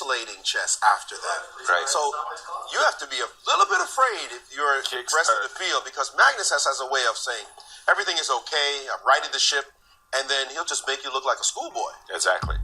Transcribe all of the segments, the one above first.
isolating chess after that. Right. So you have to be a little bit afraid if you're the rest of the field, because Magnus has a way of saying everything is okay, I'm righting the ship, and then he'll just make you look like a schoolboy. Exactly.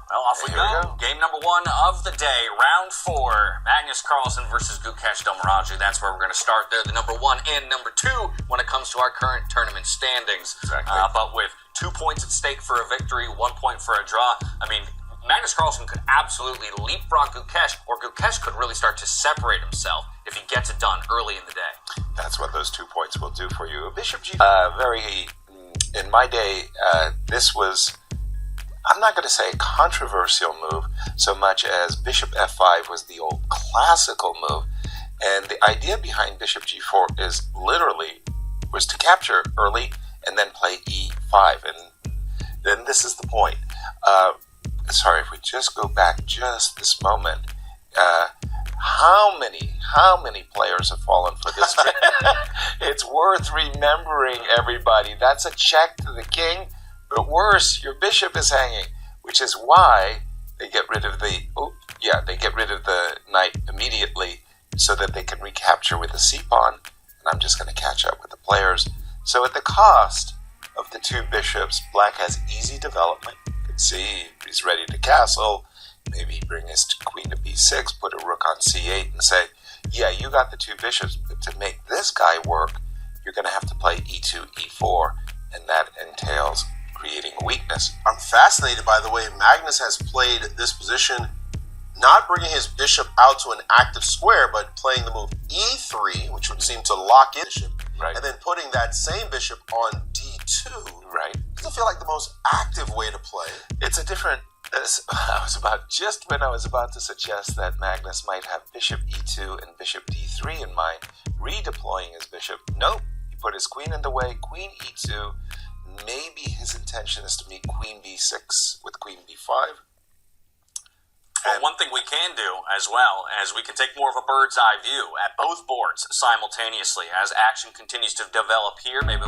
Well, off we go. Game number 1 of the day, round 4. Magnus Carlsen versus Gukesh Dommaraju. That's where we're going to start. They're the number 1 and number 2 when it comes to our current tournament standings. Exactly. But with 2 points at stake for a victory, 1 point for a draw, I mean, Magnus Carlsen could absolutely leapfrog Gukesh, or Gukesh could really start to separate himself if he gets it done early in the day. That's what those 2 points will do for you. Bishop G. In my day, this was, I'm not going to say a controversial move so much as Bishop F5 was the old classical move. And the idea behind Bishop G4 is literally was to capture early and then play E5. And then this is the point. Sorry, if we just go back just this moment, how many players have fallen for this trick? It's worth remembering, everybody. That's a check to the king, but worse, your bishop is hanging, which is why they get rid of the knight immediately so that they can recapture with the c-pawn. And I'm just going to catch up with the players. So at the cost of the 2 bishops, black has easy development. You can see he's ready to castle. Maybe bring his queen to b6, put a rook on c8 and say, yeah, you got the 2 bishops, but to make this guy work, you're going to have to play e2, e4, and that entails creating a weakness. I'm fascinated by the way Magnus has played this position, not bringing his bishop out to an active square, but playing the move e3, which would seem to lock in bishop, right, and then putting that same bishop on d2. Right. Doesn't feel like the most active way to play. It's a different... I was about to suggest that Magnus might have bishop e2 and bishop d3 in mind, redeploying his bishop. Nope, he put his queen in the way, queen e2. Maybe his intention is to meet queen b6 with queen b5. Well, one thing we can do as well as we can take more of a bird's eye view at both boards simultaneously as action continues to develop here. Maybe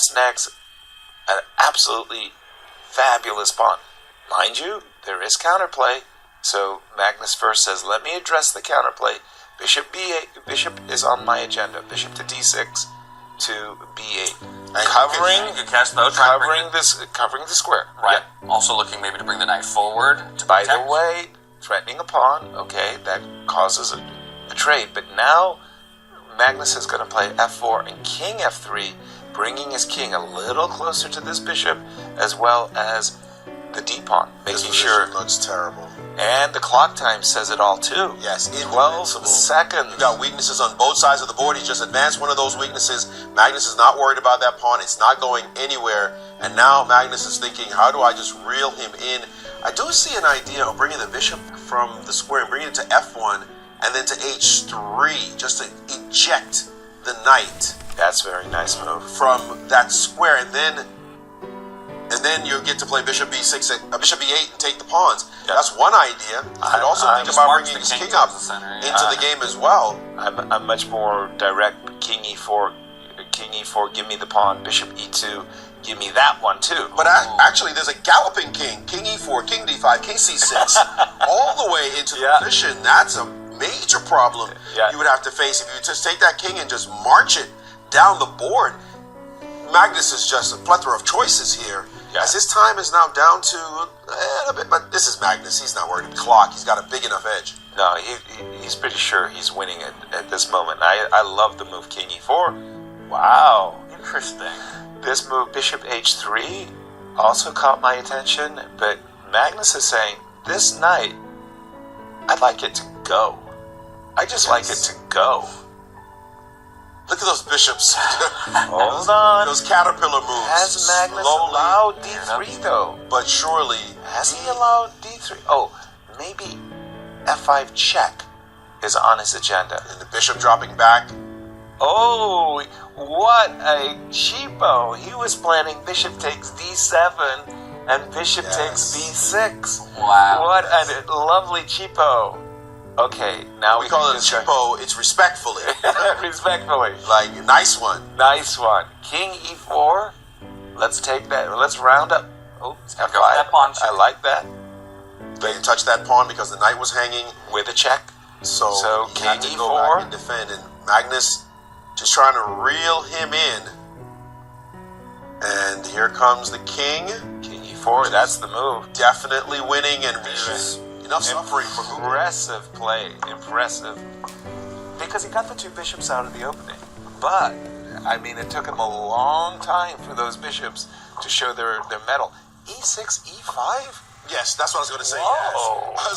snags an absolutely fabulous pawn. Mind you, there is counterplay. So Magnus first says, let me address the counterplay. Bishop b8. Bishop is on my agenda. Bishop to d6 to b8. And Gukesh, though, covering the square. Right. Yeah. Also looking maybe to bring the knight forward. By the way, threatening a pawn. Okay, that causes a trade. But now Magnus is going to play f4 and king f3, bringing his king a little closer to this bishop, as well as the d pawn, making sure it looks terrible. And the clock time says it all too. Yes, 12 seconds. You got weaknesses on both sides of the board. He just advanced one of those weaknesses. Magnus is not worried about that pawn. It's not going anywhere. And now Magnus is thinking, how do I just reel him in? I do see an idea of bringing the bishop from the square and bringing it to f1 and then to h3, just to eject the knight. That's a very nice move. From that square, and then you get to play bishop b6, bishop b8, and take the pawns. Yep. That's one idea. I'd also think about bringing his king up into the game as well. I'm much more direct. King e4, give me the pawn. Bishop e2, give me that one too. But actually, there's a galloping king. King e4, king d5, king c6, all the way into the position. That's a major problem you would have to face if you just take that king and just march it down the board. Magnus is just a plethora of choices here. Yeah. As his time is now down to a little bit, but this is Magnus. He's not worried about the clock. He's got a big enough edge. No, he's pretty sure he's winning it at this moment. I love the move king e4. Wow. Interesting. This move, bishop h3, also caught my attention, but Magnus is saying, this knight, I'd like it to go. I just like it to go. Look at those bishops. Hold on. Those caterpillar moves. Has Magnus allowed d3 though? But surely. Has he allowed d3? Oh, maybe f5 check is on his agenda. And the bishop dropping back. Oh, what a cheapo. He was planning bishop takes d7 and bishop takes b6. Wow. What a lovely cheapo. Okay, now we call it a cheapo. It's respectfully. Respectfully. Like, nice one. Nice one. King e4. Let's take that. Let's round up. Oh, f5. That pawn. I like that. They didn't touch that pawn because the knight was hanging. With a check. So he king had to e4. go back and defend. And Magnus just trying to reel him in. And here comes the king. King e4. That's the move. Definitely winning and enough suffering for Gukesh. Impressive play. Impressive. Because he got the two bishops out of the opening. But, I mean, it took him a long time for those bishops to show their mettle. e6, e5? Yes, that's what I was going to say. Whoa. Yes.